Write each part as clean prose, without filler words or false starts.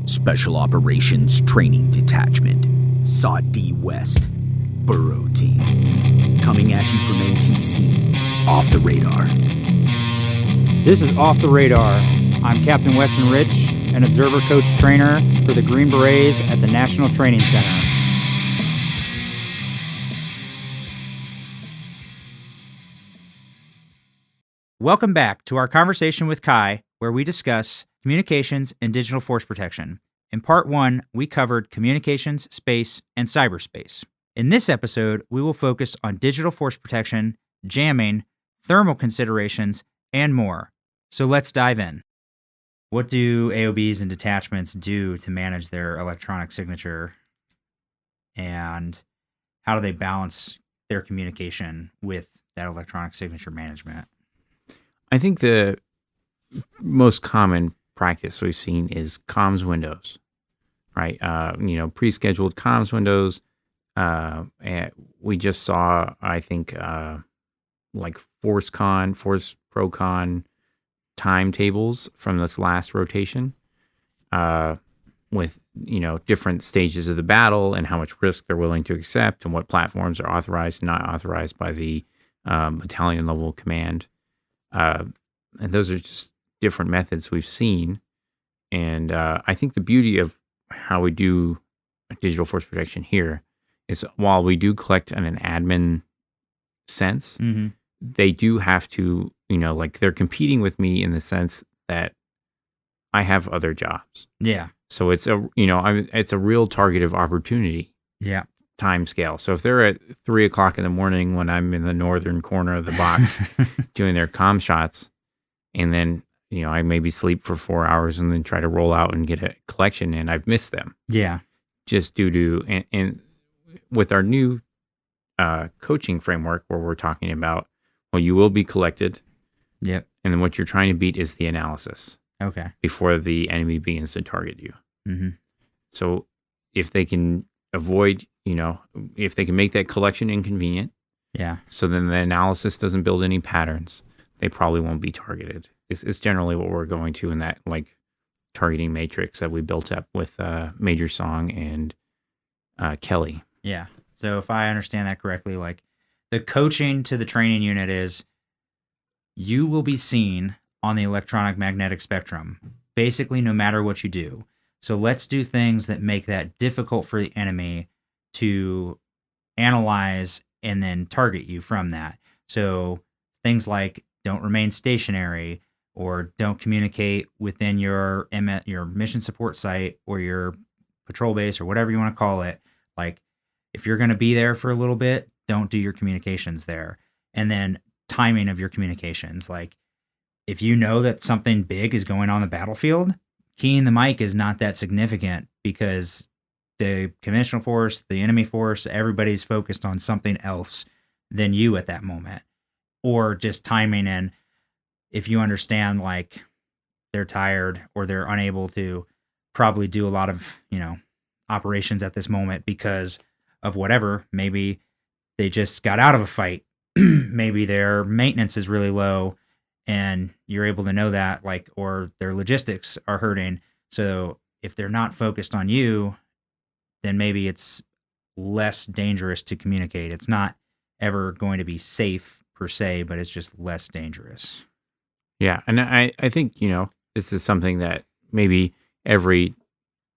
Special Operations Training Detachment, SOT-D West, Burrow Team. Coming at you from NTC, Off the Radar. This is Off the Radar. I'm Captain Weston Rich, an observer coach trainer for the Green Berets at the National Training Center. Welcome back to our conversation with Kai, where we discuss communications and digital force protection. In part 1, we covered communications, space, and cyberspace. In this episode, we will focus on digital force protection, jamming, thermal considerations, and more. So let's dive in. What do AOBs and detachments do to manage their electronic signature, and how do they balance their communication with that electronic signature management? I think the most common practice we've seen is comms windows, right? Pre-scheduled comms windows. And we just saw, I think, like Force Pro-Con timetables from this last rotation, with, different stages of the battle and how much risk they're willing to accept and what platforms are authorized and not authorized by the battalion level command. And those are just different methods we've seen. And I think the beauty of how we do digital force protection here is, while we do collect in an admin sense, they do have to, they're competing with me in the sense that I have other jobs. Yeah. So it's it's a real target of opportunity. Yeah. Time scale. So if they're at 3:00 in the morning when I'm in the northern corner of the box doing their comm shots, and then, I maybe sleep for 4 hours and then try to roll out and get a collection, and I've missed them. Yeah. Just due to, and with our new coaching framework where we're talking about, well, you will be collected. Yep. And then what you're trying to beat is the analysis. Okay. Before the enemy begins to target you. Mm-hmm. So if they can avoid, if they can make that collection inconvenient, yeah. So then the analysis doesn't build any patterns, they probably won't be targeted. It's generally what we're going to in that targeting matrix that we built up with Major Song and Kelly. Yeah. So if I understand that correctly, the coaching to the training unit is, you will be seen on the electronic magnetic spectrum, basically no matter what you do. So let's do things that make that difficult for the enemy to analyze and then target you from that. So things like don't remain stationary, or don't communicate within your mission support site or your patrol base or whatever you want to call it. If you're going to be there for a little bit, don't do your communications there. And then timing of your communications. If you know that something big is going on the battlefield, keying the mic is not that significant, because the conventional force, the enemy force, everybody's focused on something else than you at that moment. Or just timing, and if you understand they're tired or they're unable to probably do a lot of, operations at this moment because of whatever, maybe they just got out of a fight, maybe their maintenance is really low, and you're able to know that, or their logistics are hurting. So if they're not focused on you, then maybe it's less dangerous to communicate. It's not ever going to be safe per se, but it's just less dangerous. Yeah. And I think, this is something that maybe every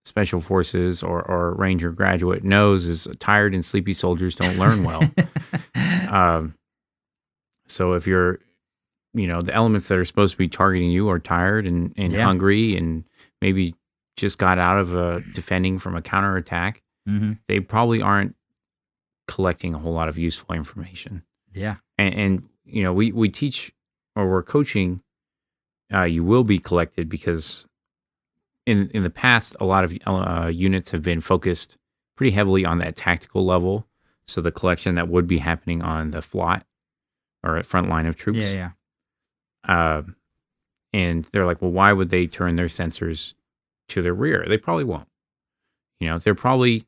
special forces or Ranger graduate knows, is tired and sleepy soldiers don't learn well. So if you're, the elements that are supposed to be targeting you are tired and hungry, and maybe just got out of defending from a counterattack, they probably aren't collecting a whole lot of useful information. Yeah. And we teach, or we're coaching, you will be collected, because in the past, a lot of units have been focused pretty heavily on that tactical level. So the collection that would be happening on the FLOT, or at front line of troops. Yeah. And they're like, well, why would they turn their sensors to the rear? They probably won't. They're probably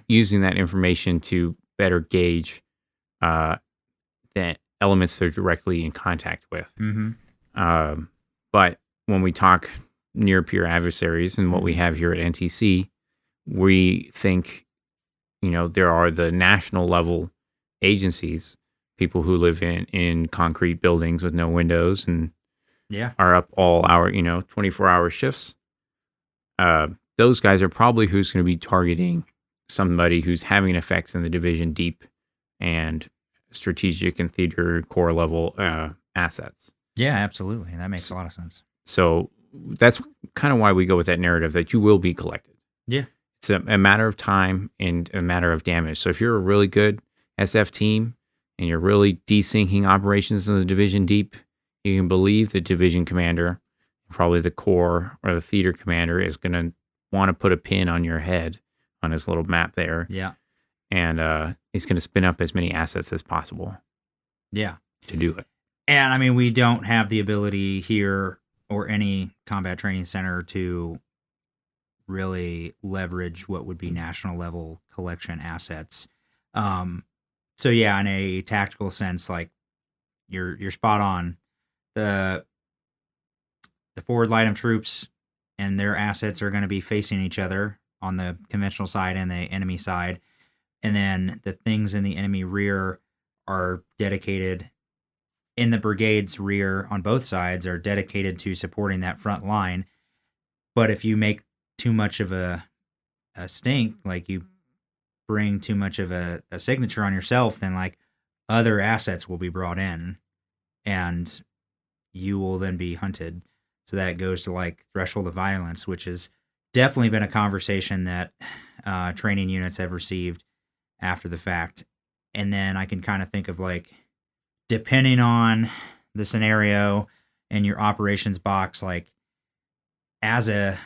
using that information to better gauge the elements they're directly in contact with. But when we talk near peer adversaries and what we have here at NTC, we think, there are the national level agencies, people who live in concrete buildings with no windows and are up all hour, 24-hour shifts. Those guys are probably who's going to be targeting somebody who's having effects in the division deep and strategic and theater core level assets. Yeah, absolutely. That makes a lot of sense. So that's kind of why we go with that narrative that you will be collected. Yeah. It's a matter of time and a matter of damage. So if you're a really good SF team and you're really desyncing operations in the division deep, you can believe the division commander, probably the core or the theater commander, is going to want to put a pin on your head on his little map there. Yeah. And he's going to spin up as many assets as possible. Yeah. To do it. And I mean, we don't have the ability here or any combat training center to really leverage what would be national level collection assets. So yeah, in a tactical sense, like you're spot on. The forward light troops and their assets are going to be facing each other on the conventional side and the enemy side. And then the things in the enemy rear are dedicated, in the brigade's rear on both sides, are dedicated to supporting that front line. But if you make too much of a stink, like you bring too much of a signature on yourself, then like other assets will be brought in and you will then be hunted. So that goes to like threshold of violence, which has definitely been a conversation that training units have received after the fact. And then I can kind of think of like, depending on the scenario and your operations box, like as a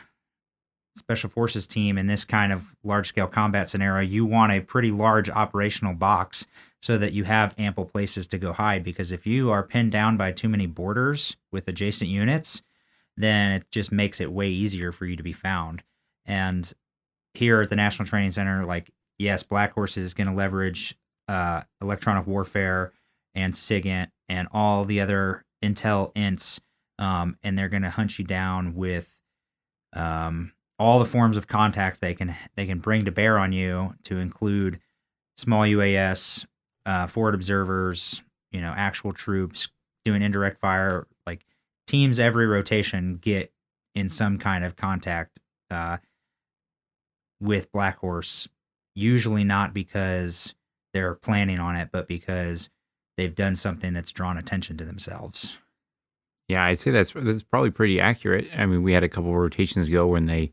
special forces team in this kind of large scale combat scenario, you want a pretty large operational box so that you have ample places to go hide. Because if you are pinned down by too many borders with adjacent units, then it just makes it way easier for you to be found. And here at the National Training Center, like, yes, Black Horse is going to leverage electronic warfare and SIGINT and all the other intel ints, and they're going to hunt you down with all the forms of contact they can bring to bear on you, to include small UAS, forward observers, actual troops doing indirect fire. Like teams every rotation get in some kind of contact with Black Horse, usually not because they're planning on it, but because they've done something that's drawn attention to themselves. Yeah, I'd say that's probably pretty accurate. I mean, we had a couple of rotations ago when they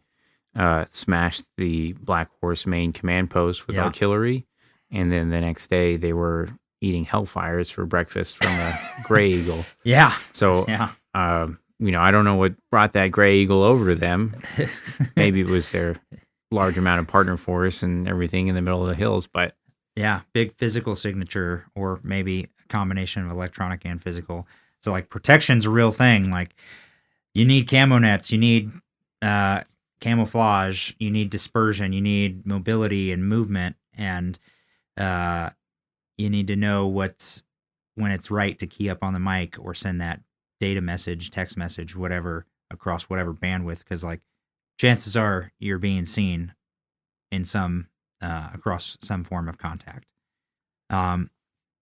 smashed the Black Horse main command post with artillery, and then the next day they were eating Hellfires for breakfast from a Gray Eagle. Yeah. So, I don't know what brought that Gray Eagle over to them. Maybe it was their large amount of partner force and everything in the middle of the hills, but yeah, big physical signature, or maybe a combination of electronic and physical. So like protection's a real thing. Like you need camo nets, you need camouflage, you need dispersion, you need mobility and movement, and you need to know when it's right to key up on the mic or send that data message, text message, whatever, across whatever bandwidth, because like chances are you're being seen in some across some form of contact. But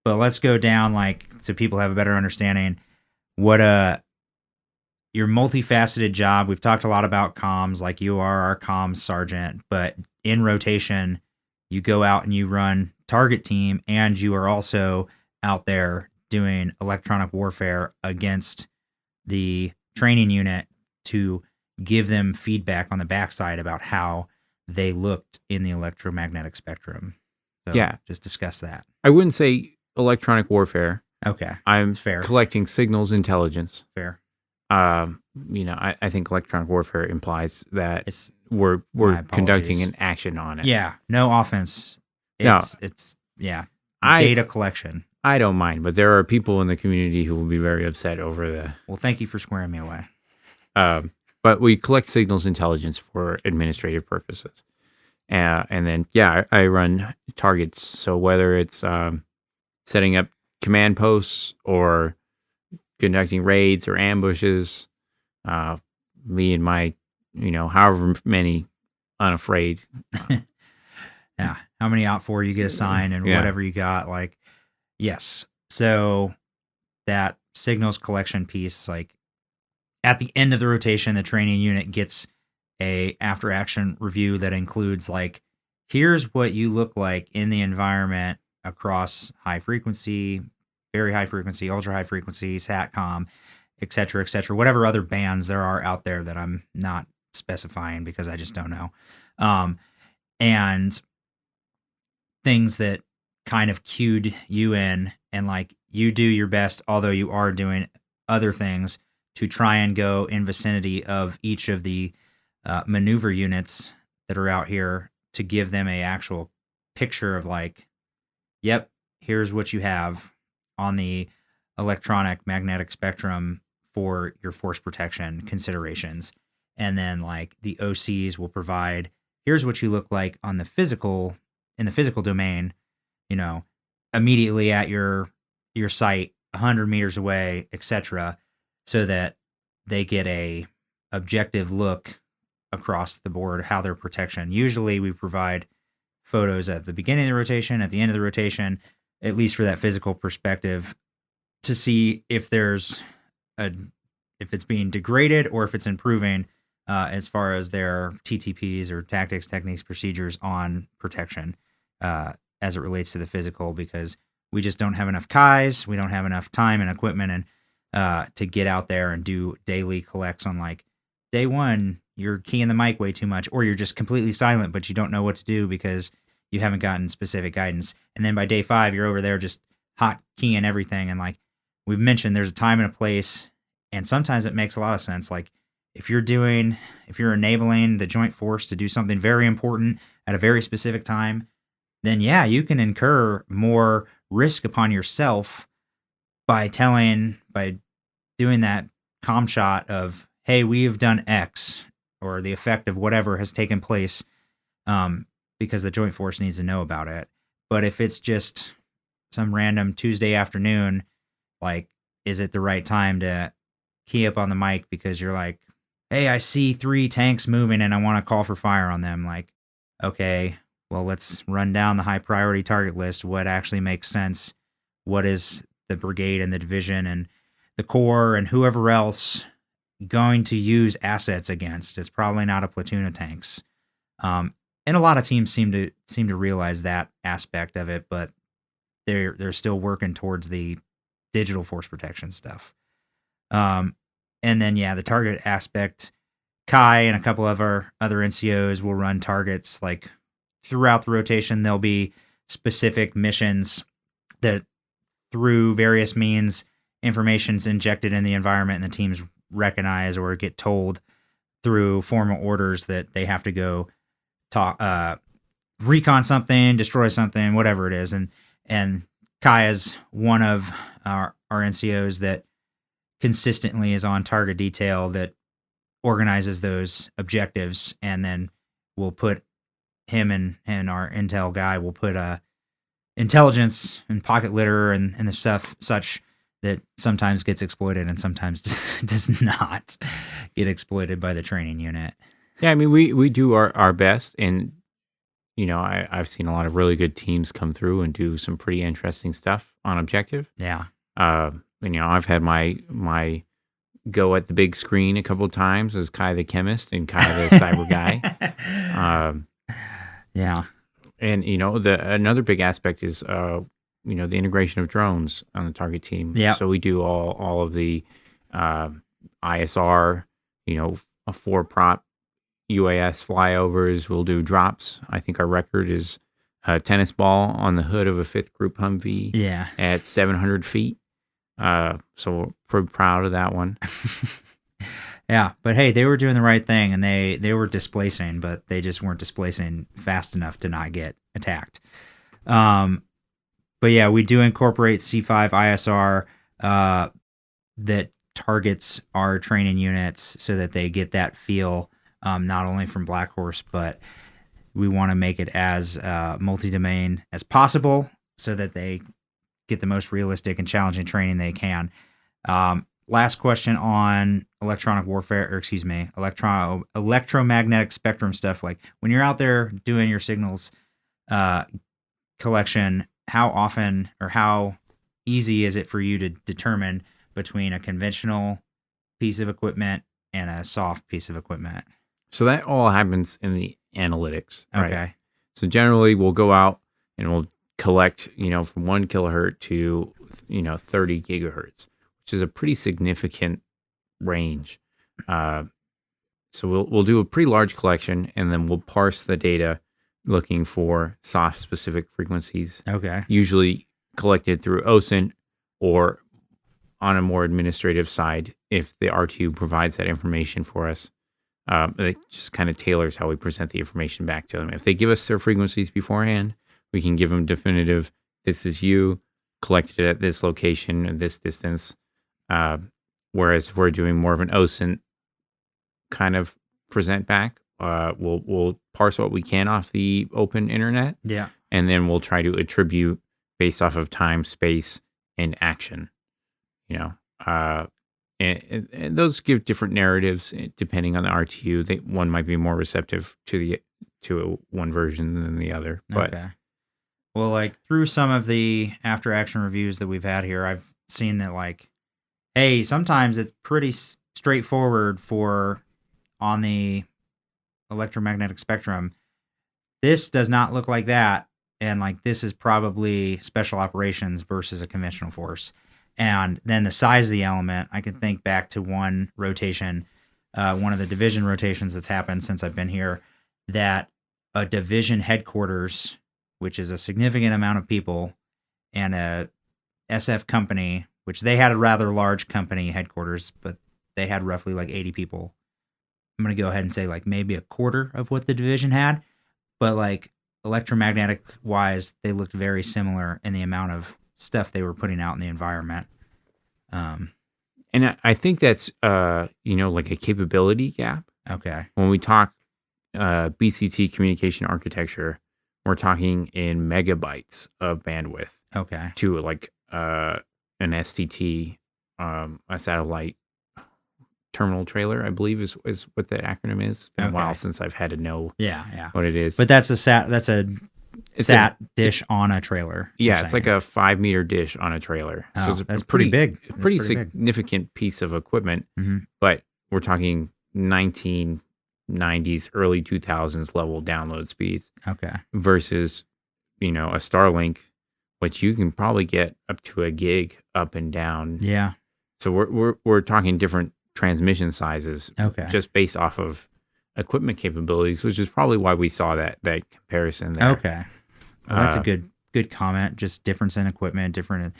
let's go down, like, so people have a better understanding what your multifaceted job. We've talked a lot about comms, like you are our comms sergeant, but in rotation, you go out and you run target team, and you are also out there doing electronic warfare against the training unit to give them feedback on the backside about how they looked in the electromagnetic spectrum. So yeah, just discuss that. I wouldn't say electronic warfare. Okay, I'm fair. Collecting signals intelligence. Fair. I think electronic warfare implies that we're conducting an action on it. Yeah, no offense. It's data collection. I don't mind, but there are people in the community who will be very upset over the. Well, thank you for squaring me away. But we collect signals intelligence for administrative purposes. And then, I run targets. So whether it's setting up command posts or conducting raids or ambushes, me and my, however many unafraid. Yeah. How many out for you get assigned and Yeah. whatever you got. Like, yes. So that signals collection piece, like at the end of the rotation, the training unit gets a after action review that includes like, here's what you look like in the environment across high frequency, very high frequency, ultra high frequency, SATCOM, et cetera, whatever other bands there are out there that I'm not specifying because I just don't know. And things that kind of cued you in, and like you do your best, although you are doing other things, to try and go in vicinity of each of the maneuver units that are out here to give them a actual picture of like, yep, here's what you have on the electronic magnetic spectrum for your force protection considerations. And then like the OCs will provide, here's what you look like on the physical, in the physical domain, immediately at your site, 100 meters away, etc., so that they get a objective look across the board how their protection. Usually we provide photos at the beginning of the rotation, at the end of the rotation, at least for that physical perspective, to see if there's if it's being degraded or if it's improving as far as their TTPs or tactics, techniques, procedures on protection as it relates to the physical, because we just don't have enough KIs, we don't have enough time and equipment and to get out there and do daily collects on like day one, you're keying the mic way too much, or you're just completely silent, but you don't know what to do because you haven't gotten specific guidance. And then by day 5, you're over there just hot keying everything. And like we've mentioned, there's a time and a place, and sometimes it makes a lot of sense. Like if you're enabling the joint force to do something very important at a very specific time, then yeah, you can incur more risk upon yourself by doing that comm shot of, hey, we have done X, or the effect of whatever has taken place, because the joint force needs to know about it. But if it's just some random Tuesday afternoon, like, is it the right time to key up on the mic because you're like, hey, I see 3 tanks moving and I want to call for fire on them? Like, okay, well, let's run down the high priority target list. What actually makes sense? What is the brigade and the division and the corps and whoever else going to use assets against? It's probably not a platoon of tanks. And a lot of teams seem to realize that aspect of it, but they're still working towards the digital force protection stuff. And then the target aspect, Kai and a couple of our other NCOs will run targets like throughout the rotation. There'll be specific missions that through various means information's injected in the environment and the teams recognize or get told through formal orders that they have to go recon something, destroy something, whatever it is. And Kai is one of our NCOs that consistently is on target detail that organizes those objectives, and then we'll put him and our intel guy will put intelligence and pocket litter and the stuff such that sometimes gets exploited and sometimes does not get exploited by the training unit. Yeah, I mean, we do our best, and I've seen a lot of really good teams come through and do some pretty interesting stuff on objective. Yeah. I've had my go at the big screen a couple of times as Kai the chemist and Kai the cyber guy. Yeah. And another big aspect is the integration of drones on the target team. Yeah. So we do all of the ISR, a 4-prop UAS flyovers. We'll do drops. I think our record is a tennis ball on the hood of a 5th Group Humvee. Yeah. At 700 feet. So we're pretty proud of that one. Yeah, but hey, they were doing the right thing, and they were displacing, but they just weren't displacing fast enough to not get attacked. But yeah, we do incorporate C5 ISR that targets our training units so that they get that feel, not only from Black Horse, but we want to make it as multi-domain as possible so that they get the most realistic and challenging training they can. last question on electronic warfare, or excuse me, electromagnetic spectrum stuff. Like when you're out there doing your signals collection, how often or how easy is it for you to determine between a conventional piece of equipment and a soft piece of equipment? So that all happens in the analytics. Right? Okay. So generally we'll go out and we'll collect, from 1 kilohertz to, 30 gigahertz, which is a pretty significant range. So we'll do a pretty large collection, and then we'll parse the data looking for soft specific frequencies. Okay. Usually collected through OSINT or on a more administrative side if the RTU provides that information for us. It just kind of tailors how we present the information back to them. If they give us their frequencies beforehand, we can give them definitive, this is you, collected at this location at this distance. Whereas if we're doing more of an OSINT kind of present back, we'll parse what we can off the open internet. Yeah. And then we'll try to attribute based off of time, space, and action. And those give different narratives depending on the RTU. One might be more receptive to one version than the other. But okay. Well, like through some of the after action reviews that we've had here, I've seen that like, hey, sometimes it's pretty straightforward for on the electromagnetic spectrum. This does not look like that. And like, this is probably special operations versus a conventional force. And then the size of the element, I can think back to one rotation, one of the division rotations that's happened since I've been here, that a division headquarters, which is a significant amount of people, and a SF company, which they had a rather large company headquarters, but they had roughly like 80 people. I'm going to go ahead and say like maybe a quarter of what the division had, but like electromagnetic wise, they looked very similar in the amount of stuff they were putting out in the environment. And I think that's, like a capability gap. Okay. When we talk BCT communication architecture, we're talking in megabytes of bandwidth. Okay. To like an STT, a satellite terminal trailer, I believe is what that acronym is. It's been a while since I've had to know what it is. But that's a sat dish on a trailer. Yeah, it's like a 5-meter dish on a trailer. Oh, so it's that's pretty big. Pretty significant piece of equipment. Mm-hmm. But we're talking 1990s, early 2000s level download speeds. Okay. Versus, a Starlink, which you can probably get up to a gig up and down. Yeah. So we're talking different transmission sizes. Okay. Just based off of equipment capabilities, which is probably why we saw that comparison there. Okay. Well, that's a good comment. Just difference in equipment, different,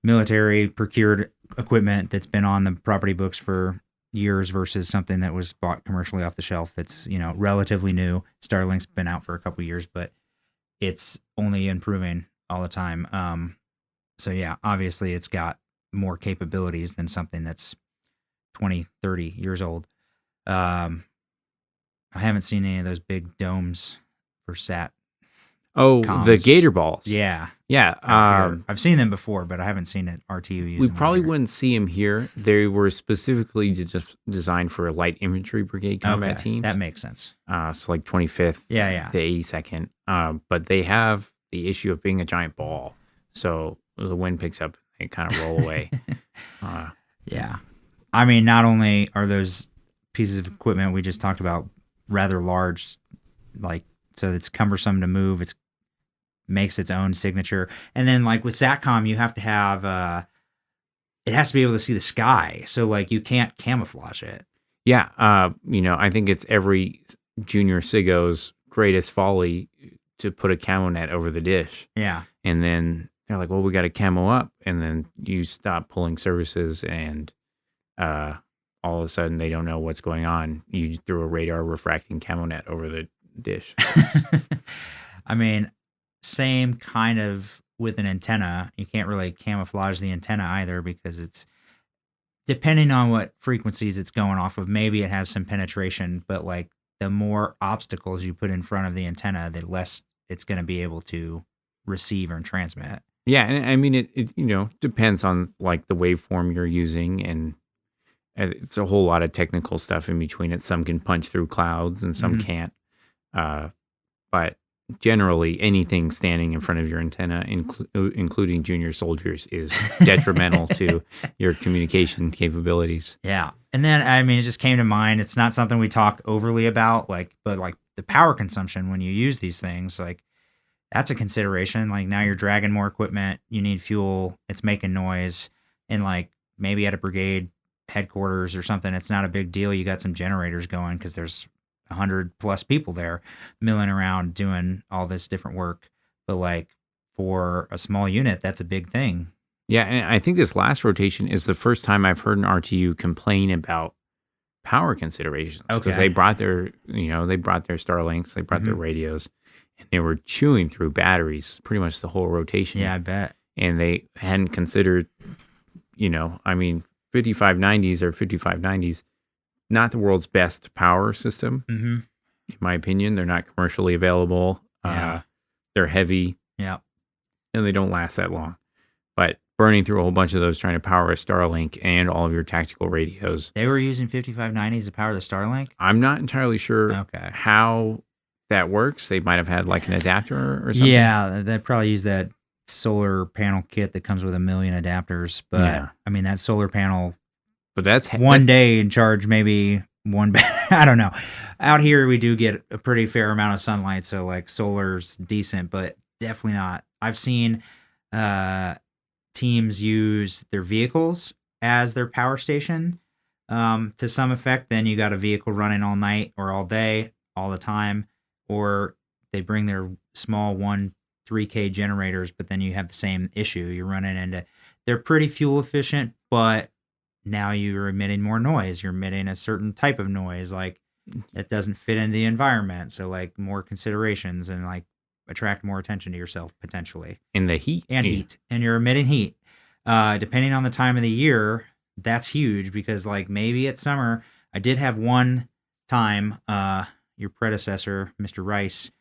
military procured equipment that's been on the property books for years versus something that was bought commercially off the shelf that's, relatively new. Starlink's been out for a couple years, but it's only improving all the time. So yeah, obviously it's got more capabilities than something that's 20, 30 years old. I haven't seen any of those big domes for sat. Oh, comms. The gator balls. Yeah. Yeah. I've seen them before, but I haven't seen it RTU using We them probably here. wouldn't see them here. They were specifically designed for light infantry brigade combat teams. That makes sense. So like 25th Yeah. to 82nd. But they have the issue of being a giant ball. So the wind picks up and they kind of roll away. Yeah. I mean, not only are those pieces of equipment we just talked about rather large, like, so it's cumbersome to move. It makes its own signature. And then like with SATCOM, you have to have, it has to be able to see the sky. So like you can't camouflage it. Yeah. I think it's every junior SIGO's greatest folly to put a camo net over the dish. Yeah. And then they're like, well, we got a camo up. And then you stop pulling services and all of a sudden they don't know what's going on. You threw a radar refracting camo net over the dish. I mean, same kind of with an antenna. You can't really camouflage the antenna either because it's depending on what frequencies it's going off of. Maybe it has some penetration, but like the more obstacles you put in front of the antenna, the less it's going to be able to receive and transmit. Yeah, and I mean it depends on like the waveform you're using, and it's a whole lot of technical stuff in between it. Some can punch through clouds and some Mhm. can't. Uh, but generally, anything standing in front of your antenna, including junior soldiers, is detrimental to your communication capabilities. Yeah. And then, I mean, it just came to mind. It's not something we talk overly about, but like the power consumption when you use these things, like that's a consideration. Like now you're dragging more equipment, you need fuel, it's making noise. And like maybe at a brigade headquarters or something, it's not a big deal. You got some generators going because there's 100+ people there milling around doing all this different work. But like for a small unit, that's a big thing. Yeah, and I think this last rotation is the first time I've heard an RTU complain about power considerations because they Okay. brought their Starlinks, they brought their Mhm. radios, and they were chewing through batteries pretty much the whole rotation. Yeah, I bet. And they hadn't considered, I mean, 5590s or 5590s, not the world's best power system, Mm-hmm. in my opinion. They're not commercially available. Yeah. They're heavy Yeah. and they don't last that long. But burning through a whole bunch of those trying to power a Starlink and all of your tactical radios, They were using 5590s to power the Starlink? I'm not entirely sure Okay. how that works. They might have had like an adapter or something. Yeah, they probably use that solar panel kit that comes with 1,000,000 adapters. But Yeah. I mean, that solar panel, But that's one day in charge, maybe one. I don't know. Out here, we do get a pretty fair amount of sunlight, so like solar's decent, but definitely not. I've seen teams use their vehicles as their power station to some effect. Then you got a vehicle running all night or all day, all the time, or they bring their small 3K generators, but then you have the same issue. You're running into, they're pretty fuel efficient, but now you're emitting more noise. You're emitting a certain type of noise, like that doesn't fit in the environment. So like more considerations and like attract more attention to yourself potentially. in the heat. And heat. And you're emitting heat. Depending on the time of the year, that's huge because like maybe it's summer. I did have one time, your predecessor, Mr. Rice,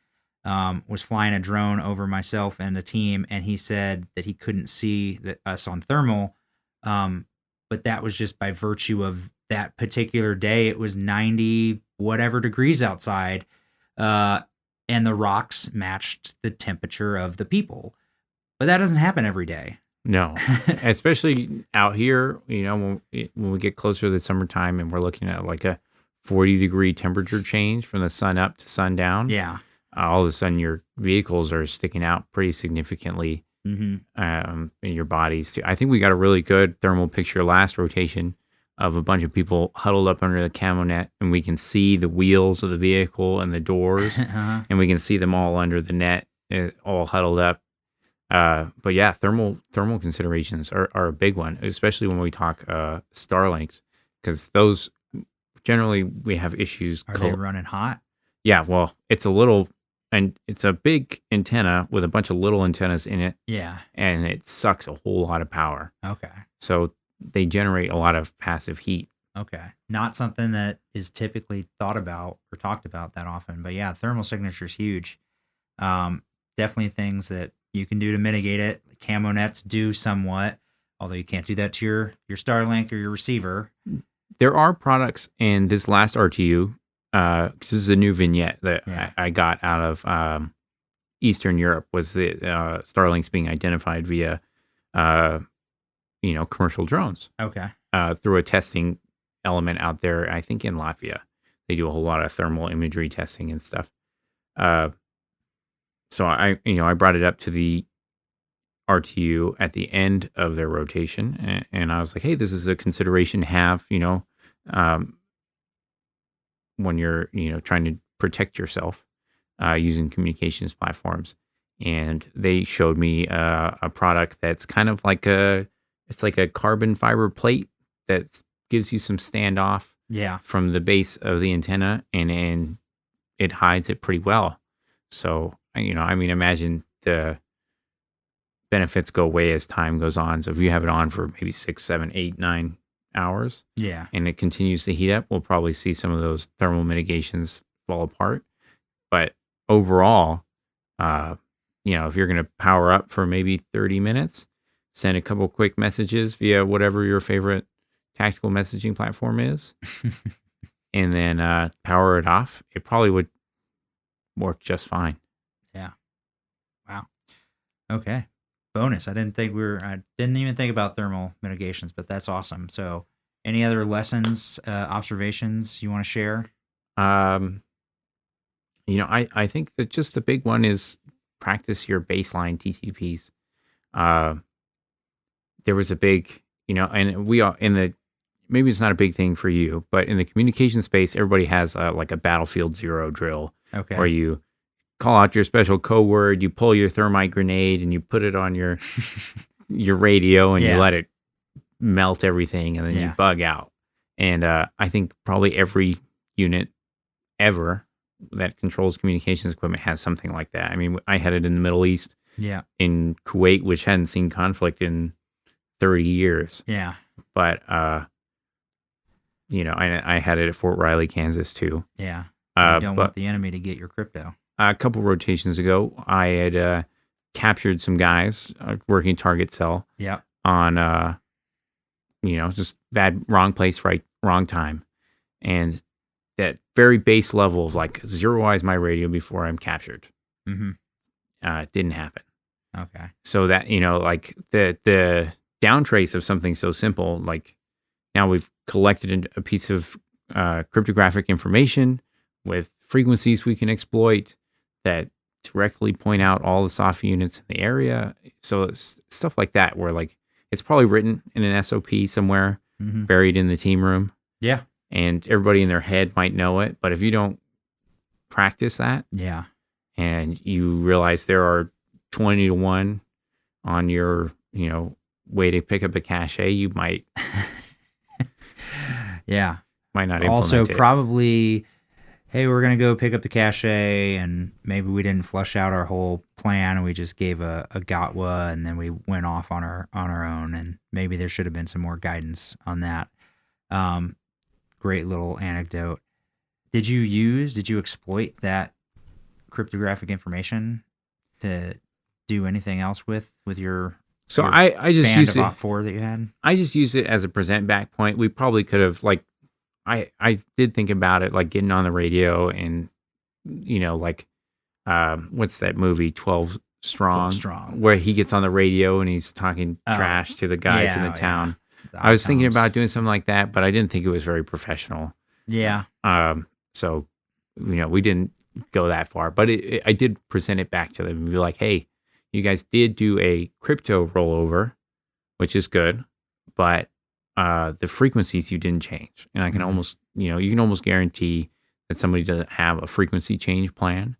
was flying a drone over myself and the team, and he said that he couldn't see us on thermal, but that was just by virtue of that particular day. It was 90 whatever degrees outside, and the rocks matched the temperature of the people. But that doesn't happen every day. No, especially out here, when we get closer to the summertime and we're looking at like a 40-degree temperature change from the sun up to sundown. Yeah. All of a sudden your vehicles are sticking out pretty significantly Mm-hmm. in your bodies too. I think we got a really good thermal picture last rotation of a bunch of people huddled up under the camo net, and we can see the wheels of the vehicle and the doors, Uh-huh. and we can see them all under the net, all huddled up. But yeah, thermal considerations are a big one, especially when we talk Starlinks, because those generally we have issues. Are they running hot? Yeah, well, it's a big antenna with a bunch of little antennas in it, Yeah. and it sucks a whole lot of power. Okay. So they generate a lot of passive heat. Okay. Not something that is typically thought about or talked about that often. But yeah, thermal signature is huge. Definitely things that you can do to mitigate it. Camo nets do somewhat, although you can't do that to your Starlink or your receiver. There are products in this last RTU, because this is a new vignette that Yeah. I got out of Eastern Europe, was the Starlinks being identified via commercial drones Okay. through a testing element out there. I think in Latvia, they do a whole lot of thermal imagery testing and stuff. So I brought it up to the RTU at the end of their rotation, and I was like, hey, this is a consideration to have, when you're, trying to protect yourself using communications platforms. And they showed me a product that's kind of like it's like a carbon fiber plate that gives you some standoff Yeah. from the base of the antenna, and it hides it pretty well. So, imagine the benefits go away as time goes on. So if you have it on for maybe 6, 7, 8, 9 hours, Yeah. and it continues to heat up, we'll probably see some of those thermal mitigations fall apart. But overall, if you're going to power up for maybe 30 minutes, send a couple quick messages via whatever your favorite tactical messaging platform is, and then power it off. It probably would work just fine. Yeah. Wow. Okay. Bonus. I didn't even think about thermal mitigations, but that's awesome. So any other lessons, observations you want to share? I think that just the big one is practice your baseline TTPs. There was a big, and we all maybe it's not a big thing for you, but in the communication space, everybody has like a Battlefield Zero drill. Okay. Where you call out your special code word, you pull your thermite grenade, and you put it on your radio, and you let it melt everything, and then you bug out. And I think probably every unit ever that controls communications equipment has something like that. I mean, I had it in the Middle East, in Kuwait, which hadn't seen conflict in 30 years. Yeah. But, I had it at Fort Riley, Kansas, too. Yeah. You don't want the enemy to get your crypto. A couple rotations ago, I had captured some guys working target cell on, just wrong place, wrong time. And that very base level of like zeroize my radio before I'm captured. Didn't happen. Okay. So that, like the down trace of something so simple, like now we've collected a piece of cryptographic information with frequencies we can exploit that directly point out all the SOF units in the area. So it's stuff like that where like it's probably written in an SOP somewhere buried in the team room. Yeah. And everybody in their head might know it. But if you don't practice that and you realize there are 20 to 1 on your, way to pick up a cache, you might might not implement also it. Probably, hey, we're going to go pick up the cache, and maybe we didn't flush out our whole plan, and we just gave a GOTWA, and then we went off on our own, and maybe there should have been some more guidance on that. Great little anecdote. Did you exploit that cryptographic information to do anything else with your So I just band use of it. OP4 that you had? I just use it as a present back point. We probably could have I did think about it, like getting on the radio and what's that movie 12 Strong, where he gets on the radio and he's talking trash to the guys in the town. I was thinking about doing something like that, but I didn't think it was very professional. Yeah. So we didn't go that far, but I did present it back to them and be like, hey, you guys did do a crypto rollover, which is good, but the frequencies you didn't change. And I can almost, you can almost guarantee that somebody doesn't have a frequency change plan,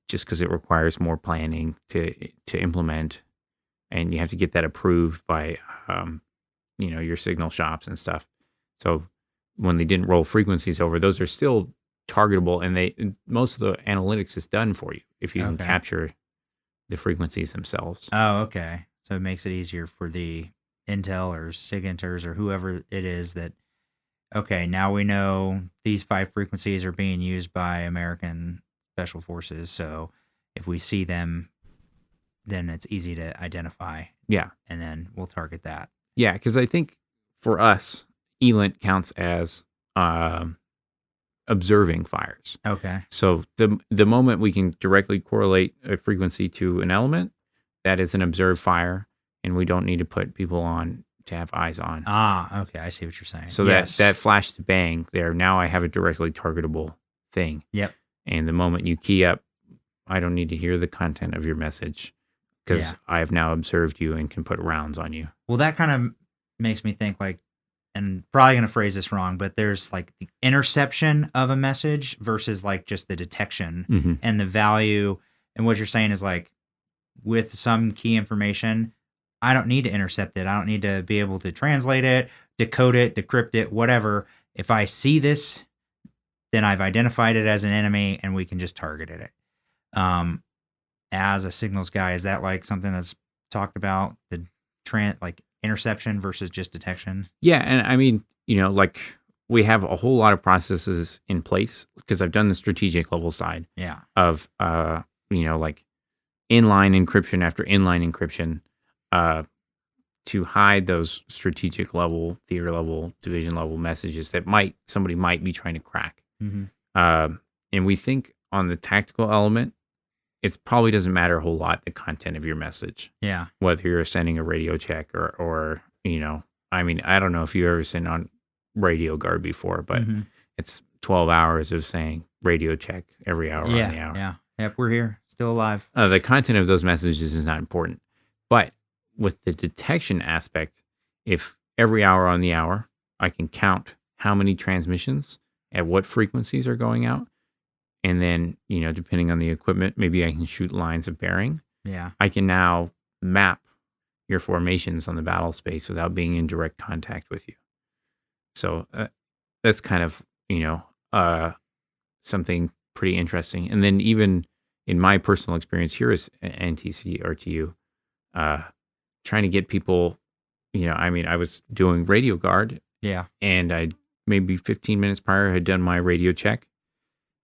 just because it requires more planning to implement, and you have to get that approved by, your signal shops and stuff. So when they didn't roll frequencies over, those are still targetable, and most of the analytics is done for you if you can capture the frequencies themselves. Oh, okay. So it makes it easier for the Intel or SIGINTers or whoever it is that, okay, now we know these 5 frequencies are being used by American Special Forces. So if we see them, then it's easy to identify. Yeah. And then we'll target that. Yeah, because I think for us, ELINT counts as observing fires. Okay. So the moment we can directly correlate a frequency to an element, that is an observed fire, and we don't need to put people on to have eyes on. Ah, okay. I see what you're saying. So that flash to bang there, now I have a directly targetable thing. Yep. And the moment you key up, I don't need to hear the content of your message because I have now observed you and can put rounds on you. Well, that kind of makes me think like, and probably going to phrase this wrong, but there's like the interception of a message versus like just the detection and the value. And what you're saying is like with some key information, I don't need to intercept it. I don't need to be able to translate it, decode it, decrypt it, whatever. If I see this, then I've identified it as an enemy and we can just target it. As a signals guy, is that like something that's talked about, the like interception versus just detection? Yeah, and I mean, like we have a whole lot of processes in place because I've done the strategic level side. Yeah. Of like inline encryption after inline encryption to hide those strategic level, theater level, division level messages that somebody might be trying to crack. And we think on the tactical element, it probably doesn't matter a whole lot the content of your message. Yeah. Whether you're sending a radio check or I mean, I don't know if you ever sent on radio guard before, but it's 12 hours of saying radio check every hour on the hour. Yeah. Yep, we're here, still alive. The content of those messages is not important. But with the detection aspect, if every hour on the hour, I can count how many transmissions at what frequencies are going out. And then, depending on the equipment, maybe I can shoot lines of bearing. Yeah. I can now map your formations on the battle space without being in direct contact with you. So that's kind of, something pretty interesting. And then even in my personal experience here as NTC RTU, trying to get people, I was doing radio guard. Yeah. And I maybe 15 minutes prior had done my radio check.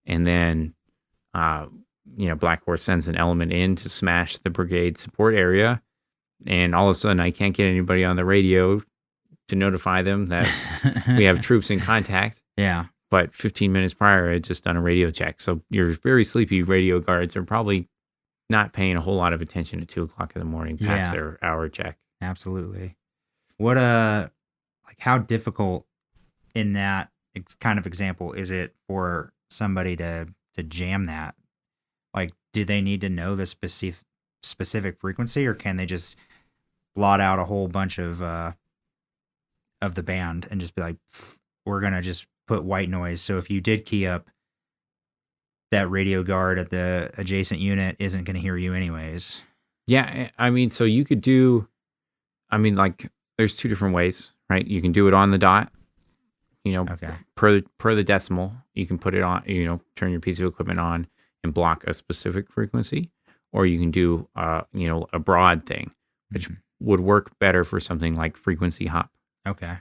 And then, Black Horse sends an element in to smash the brigade support area. And all of a sudden, I can't get anybody on the radio to notify them that we have troops in contact. Yeah. But 15 minutes prior, I had just done a radio check. So your very sleepy radio guards are probably not paying a whole lot of attention at 2:00 in the morning past their hour check. Absolutely. What how difficult in that kind of example is it for somebody to jam that? Like, do they need to know the specific frequency, or can they just blot out a whole bunch of the band and just be like, we're gonna just put white noise, so if you did key up, that radio guard at the adjacent unit isn't going to hear you anyways? Yeah, I mean, so you could do, there's two different ways, right? You can do it on the dot, Okay. per the decimal. You can put it on, turn your piece of equipment on and block a specific frequency, or you can do, a broad thing, which would work better for something like frequency hop. Okay.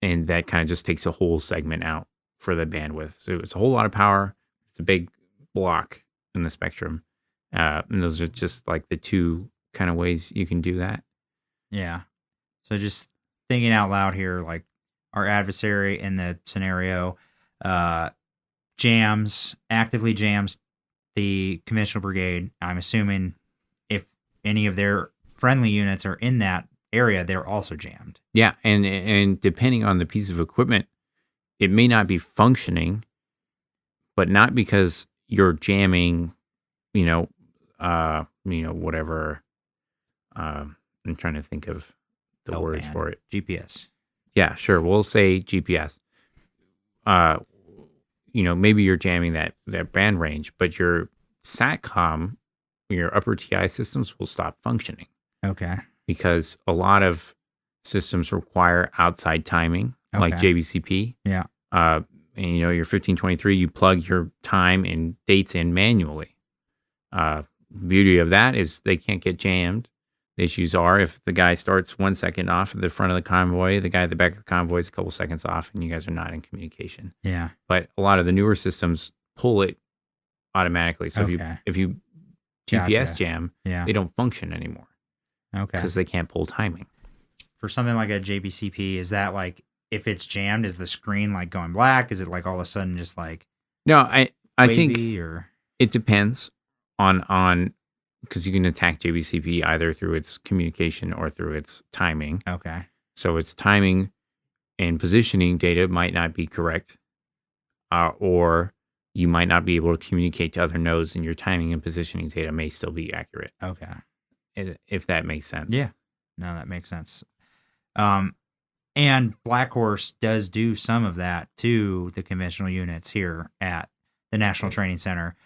And that kind of just takes a whole segment out for the bandwidth. So it's a whole lot of power. It's a big block in the spectrum. And those are just like the two kind of ways you can do that. Yeah. So just thinking out loud here, like our adversary in the scenario actively jams the conventional brigade. I'm assuming if any of their friendly units are in that area, they're also jammed. Yeah, and depending on the piece of equipment, it may not be functioning, but not because you're jamming, whatever. I'm trying to think of the words for it. GPS. Yeah, sure. We'll say GPS. Maybe you're jamming that band range, but your SATCOM, your upper TI systems will stop functioning. Okay. Because a lot of systems require outside timing, like JBCP. Yeah. And your 1523, you plug your time and dates in manually. Beauty of that is they can't get jammed. The issues are if the guy starts 1 second off at the front of the convoy, the guy at the back of the convoy is a couple seconds off, and you guys are not in communication. Yeah. But a lot of the newer systems pull it automatically. So if you GPS jam, they don't function anymore. Okay. Because they can't pull timing. For something like a JBCP, is that like, if it's jammed, is the screen like going black? Is it like all of a sudden just like No, I think or? It depends on because you can attack JBCP either through its communication or through its timing. Okay. So its timing and positioning data might not be correct, or you might not be able to communicate to other nodes, and your timing and positioning data may still be accurate. Okay. If that makes sense. Yeah. No, that makes sense. And Black Horse does do some of that to the conventional units here at the National Training Center.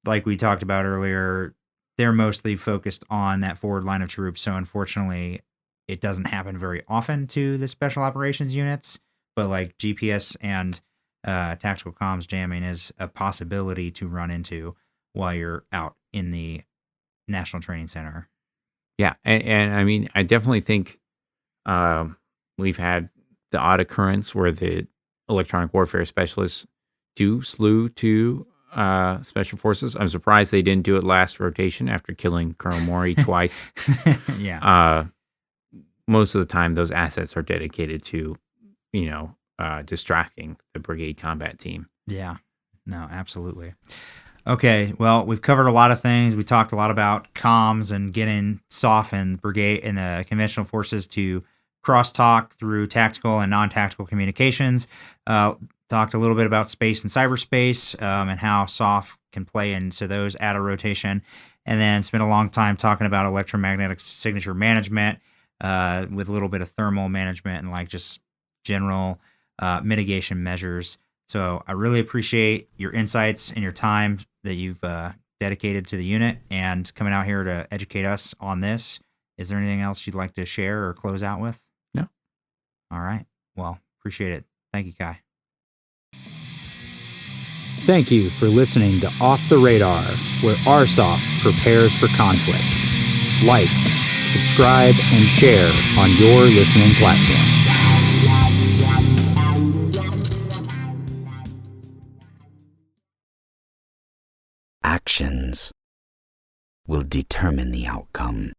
Like we talked about earlier, they're mostly focused on that forward line of troops. So unfortunately, it doesn't happen very often to the special operations units. But like GPS and tactical comms jamming is a possibility to run into while you're out in the National Training Center. Yeah, and I mean, I definitely think we've had the odd occurrence where the electronic warfare specialists do slew to Special Forces. I'm surprised they didn't do it last rotation after killing Colonel Maury twice. Yeah. Most of the time, those assets are dedicated to, distracting the brigade combat team. Yeah. No, absolutely. Okay, well, we've covered a lot of things. We talked a lot about comms and getting SOF and brigade and the conventional forces to crosstalk through tactical and non-tactical communications. Talked a little bit about space and cyberspace and how SOF can play into those at a rotation. And then spent a long time talking about electromagnetic signature management with a little bit of thermal management and like just general mitigation measures. So I really appreciate your insights and your time that you've dedicated to the unit and coming out here to educate us on this. Is there anything else you'd like to share or close out with? No. All right. Well, appreciate it. Thank you, Kai. Thank you for listening to Off the Radar, where RSOF prepares for conflict. Like, subscribe, and share on your listening platform. Actions will determine the outcome.